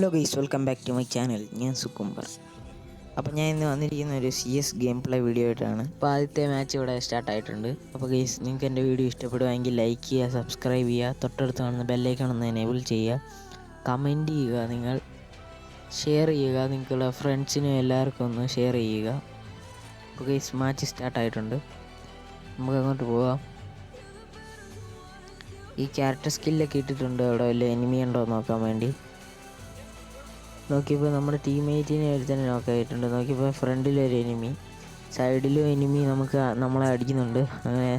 Hello guys, welcome back to my channel. ഞാൻ സുക്കുംബർ. അപ്പോൾ ഞാൻ ഇന്ന് വന്നിരിക്കുന്ന ഒരു CS ഗെയിം പ്ലേ വീഡിയോ ആയിട്ടാണ്. അപ്പോൾ ആദ്യത്തെ മാച്ച് ഇവിടെ സ്റ്റാർട്ടായിട്ടുണ്ട്. അപ്പോൾ ഗൈസ്, നിങ്ങൾക്ക് എൻ്റെ വീഡിയോ ഇഷ്ടപ്പെടുവാണെങ്കിൽ ലൈക്ക് ചെയ്യുക, സബ്സ്ക്രൈബ് ചെയ്യുക, തൊട്ടടുത്ത് കാണുന്ന ബെല്ലൈക്കൺ ഒന്ന് എനേബിൾ ചെയ്യുക, കമൻറ്റ് ചെയ്യുക, നിങ്ങൾ ഷെയർ ചെയ്യുക, നിങ്ങളുടെ ഫ്രണ്ട്സിനും എല്ലാവർക്കും ഒന്ന് ഷെയർ ചെയ്യുക. അപ്പോൾ ഗൈസ്, മാച്ച് സ്റ്റാർട്ടായിട്ടുണ്ട്. നമുക്ക് അങ്ങോട്ട് പോകാം. ഈ ക്യാരക്ടർ സ്കില്ലൊക്കെ ഇട്ടിട്ടുണ്ട്. അവിടെ വല്ല എനിമി ഉണ്ടോ എന്ന് നോക്കാൻ വേണ്ടി നോക്കിയപ്പോൾ നമ്മുടെ ടീംമേറ്റിനെ തന്നെ നോക്കായിട്ടുണ്ട്. നോക്കിയപ്പോൾ ഫ്രണ്ടിലൊരു എനിമി, സൈഡിലും എനിമി നമ്മളെ അടിക്കുന്നുണ്ട്. അങ്ങനെ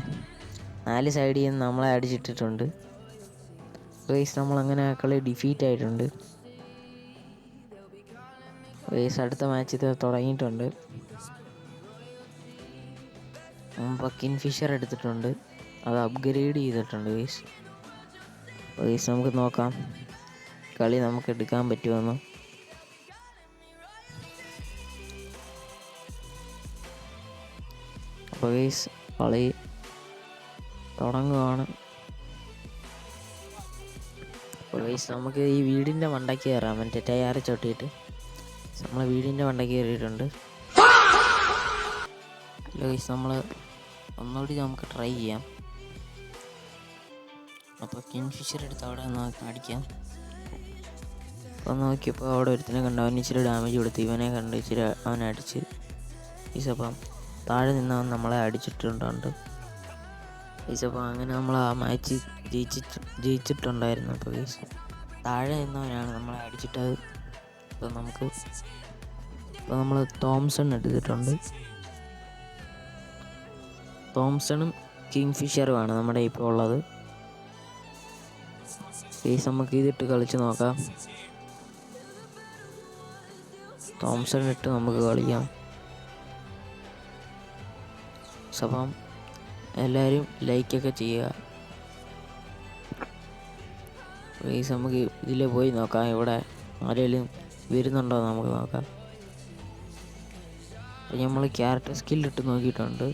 4 സൈഡിൽ നിന്ന് നമ്മളെ അടിച്ചിട്ടിട്ടുണ്ട്. ഗൈസ്, നമ്മളങ്ങനെ കളി ഡിഫീറ്റ് ആയിട്ടുണ്ട്. ഗൈസ്, അടുത്ത മാച്ച് ഇത് തുടങ്ങിയിട്ടുണ്ട്. നമ്മൾ കിൻഫിഷർ എടുത്തിട്ടുണ്ട്, അത് അപ്ഗ്രേഡ് ചെയ്തിട്ടുണ്ട്. ഗൈസ് നമുക്ക് നോക്കാം കളി നമുക്ക് എടുക്കാൻ പറ്റുമെന്ന്. അപ്പോൾ ഗൈസ്, കളി തുടങ്ങുകയാണ്. അപ്പോൾ ഗൈസ്, നമുക്ക് ഈ വീടിൻ്റെ മണ്ടയ്ക്ക് കയറാം. മറ്റേ ടയർ ചവിട്ടിയിട്ട് നമ്മൾ വീടിൻ്റെ മണ്ടയ്ക്ക് കയറിയിട്ടുണ്ട്. ഗൈസ്, നമ്മൾ ഒന്നുകൂടി നമുക്ക് ട്രൈ ചെയ്യാം. അപ്പോൾ കിൻഫിഷർ എടുത്ത് അവിടെ അടിക്കാം. അപ്പോൾ നോക്കിയപ്പോൾ അവിടെ ഒരുത്തിനെ കണ്ട്, അവന് ഇച്ചിരി ഡാമേജ് കൊടുത്ത്. ഇവനെ കണ്ട് ഇച്ചിരി അവനെ അടിച്ച്. ഈസപ്പം താഴെ നിന്നവൻ നമ്മളെ അടിച്ചിട്ടുണ്ട്. ഈസപ്പം അങ്ങനെ നമ്മൾ ആ മാച്ച് ജയിച്ചിട്ടുണ്ടായിരുന്നു. അപ്പോൾ താഴെ നിന്നവനാണ് നമ്മളെ അടിച്ചിട്ടത്. അപ്പോൾ നമ്മൾ തോംസൺ എടുത്തിട്ടുണ്ട്. തോംസണും കിങ്ഫിഷറുമാണ് നമ്മുടെ ഇപ്പോൾ ഉള്ളത്. നമുക്ക് ഇതിട്ട് കളിച്ച് നോക്കാം. തോംസൺ ഇട്ട് നമുക്ക് കളിക്കാം. അപ്പം എല്ലാവരും ലൈക്കൊക്കെ ചെയ്യുക. നമുക്ക് ഇതിൽ പോയി നോക്കാം, ഇവിടെ ആരെങ്കിലും വരുന്നുണ്ടോ നമുക്ക് നോക്കാം. നമ്മൾ ക്യാരക്ടർ സ്കില്ലിട്ട് നോക്കിയിട്ടുണ്ട്.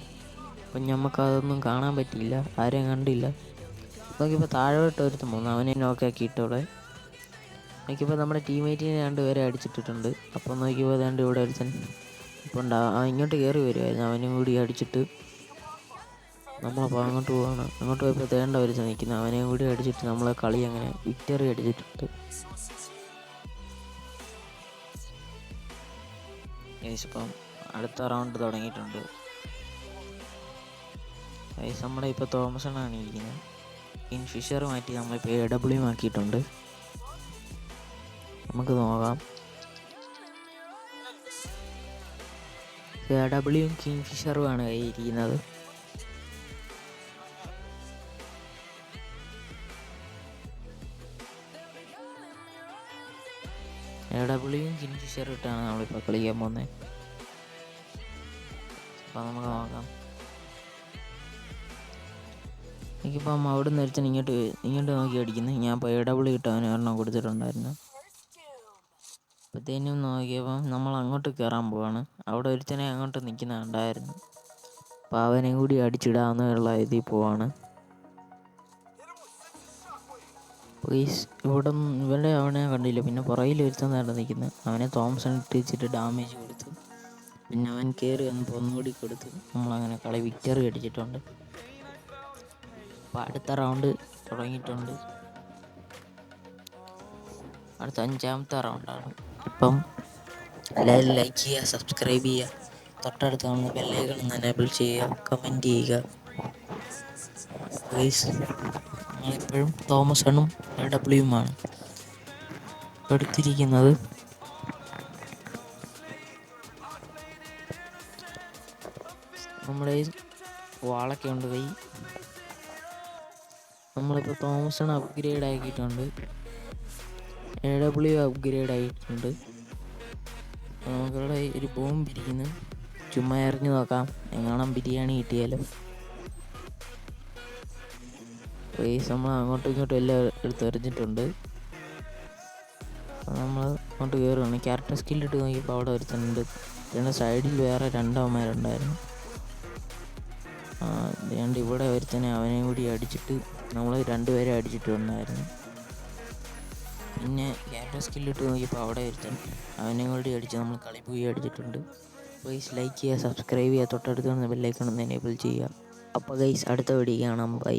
അപ്പം നമുക്കതൊന്നും കാണാൻ പറ്റിയില്ല, ആരെയും കണ്ടില്ല. നോക്കിയപ്പോൾ താഴോട്ട് ഒരുത്തും പോകുന്നു, അവനെ നോക്കാക്കിയിട്ട് ഇവിടെ നോക്കിയപ്പോൾ നമ്മുടെ ടീംമേറ്റിനെ 2 പേരെ അടിച്ചിട്ടിട്ടുണ്ട്. അപ്പോൾ നോക്കിയപ്പോൾ ഏതാണ്ട് ഇവിടെ ഒരുത്തൻ ഇപ്പോൾ ഉണ്ടാവും. ഇങ്ങോട്ട് കയറി വരുമായിരുന്നു, അവനും കൂടി അടിച്ചിട്ട് നമ്മളപ്പോൾ അങ്ങോട്ട് പോവാണ്. അങ്ങോട്ട് പോയപ്പോൾ തേണ്ട ഒരുത്തൻ നിൽക്കുന്നു, അവനെയും കൂടി അടിച്ചിട്ട് നമ്മളെ കളി അങ്ങനെ വിക്ടറി അടിച്ചിട്ടുണ്ട്. ഇപ്പം അടുത്ത റൗണ്ട് തുടങ്ങിയിട്ടുണ്ട്. നമ്മുടെ ഇപ്പോൾ തോമസണാണ് ഇരിക്കുന്നത്. കിൻഫിഷർ മാറ്റി നമ്മളിപ്പോൾ AW ആക്കിയിട്ടുണ്ട്. നമുക്ക് നോക്കാം. AWയും കിൻഫിഷറുമാണ് ഇരിക്കുന്നത്. AWയും കിൻഫിഷറും ഇട്ടാണ് നമ്മളിപ്പോൾ കളിക്കാൻ പോകുന്നത്. അപ്പോൾ നമുക്ക് നോക്കാം. എനിക്കിപ്പം അവിടെ നിന്ന് ഒരുത്തൻ ഇങ്ങോട്ട് നോക്കി അടിക്കുന്നു. ഞാൻ ഇപ്പോൾ AW ഇട്ടവന് ഒരെണ്ണം കൊടുത്തിട്ടുണ്ടായിരുന്നു. അപ്പോഴത്തേനും നോക്കിയപ്പം നമ്മൾ അങ്ങോട്ട് കയറാൻ പോവാണ്. അവിടെ ഒരുത്തനെ അങ്ങോട്ട് നിൽക്കുന്നുണ്ടായിരുന്നു. അപ്പോൾ അവനെ കൂടി അടിച്ചിടാമെന്നുള്ള ഇതിൽ പോവാണ്. ഇവിടെ അവനെ കണ്ടില്ല. പിന്നെ പുറകിൽ ഒരുത്തൻ നേടെ നിൽക്കുന്നത്, അവനെ തോംസൺ ഇട്ട് വെച്ചിട്ട് ഡാമേജ് കൊടുത്തു. പിന്നെ അവൻ കയറി വന്നപ്പോൾ ഒന്നുകൂടി കൊടുത്തു. നമ്മളങ്ങനെ കളി വിക്ടറി അടിച്ചിട്ടുണ്ട്. അപ്പോൾ അടുത്ത റൗണ്ട് തുടങ്ങിയിട്ടുണ്ട്. അടുത്ത 5ാമത്തെ റൗണ്ടാണ്. ഇപ്പം എല്ലാവരും ലൈക്ക് ചെയ്യുക, സബ്സ്ക്രൈബ് ചെയ്യുക, തൊട്ടടുത്ത് കാണുന്ന ബെല്ലൈക്കൺ ഒന്ന് എനേബിൾ ചെയ്യുക, കമൻറ്റ് ചെയ്യുക. നമ്മളിപ്പോഴും തോമസണും AWയുമാണ് എടുത്തിരിക്കുന്നത്. നമ്മുടെ വാളൊക്കെ ഉണ്ട് കൈ. നമ്മളിപ്പോൾ തോമസൺ അപ്ഗ്രേഡ് ആക്കിയിട്ടുണ്ട്, AW അപ്ഗ്രേഡ് ആയിട്ടുണ്ട്. നമുക്കിവിടെ ഒരു ബോംബ് ഇരിക്കുന്നു, ചുമ്മാ എറിഞ്ഞു നോക്കാം, എങ്ങാണം ബിരിയാണി കിട്ടിയാലും. നമ്മൾ അങ്ങോട്ടും ഇങ്ങോട്ടും എല്ലാം എടുത്ത് എറിഞ്ഞിട്ടുണ്ട്. നമ്മൾ അങ്ങോട്ട് കയറുകയാണ്. ക്യാരക്ടർ സ്കില്ലിട്ട് നോക്കിയപ്പോൾ അവിടെ ഒരുത്തനുണ്ട്. ഇതിൻ്റെ സൈഡിൽ വേറെ 2 അവന്മാരുണ്ടായിരുന്നു. ഇവിടെ ഒരുത്തനെ അവനെയും കൂടി അടിച്ചിട്ട് നമ്മൾ 2 പേരെ അടിച്ചിട്ടുണ്ടായിരുന്നു. പിന്നെ ക്യാരക്ടർ സ്കില്ലിട്ട് നോക്കിയപ്പോൾ അവിടെ ഒരുത്തൻ അവനെ കൂടി അടിച്ച് നമ്മൾ കളി പോയി അടിച്ചിട്ടുണ്ട്. ഗൈസ് ലൈക്ക് ചെയ്യുക, സബ്സ്ക്രൈബ് ചെയ്യുക, തൊട്ടടുത്ത് കാണുന്ന ബെല്ലൈക്കൺ ഒന്ന് എനേബിൾ ചെയ്യുക. അപ്പോൾ ഗൈസ് അടുത്ത വീഡിയോ കാണാം. ബൈ.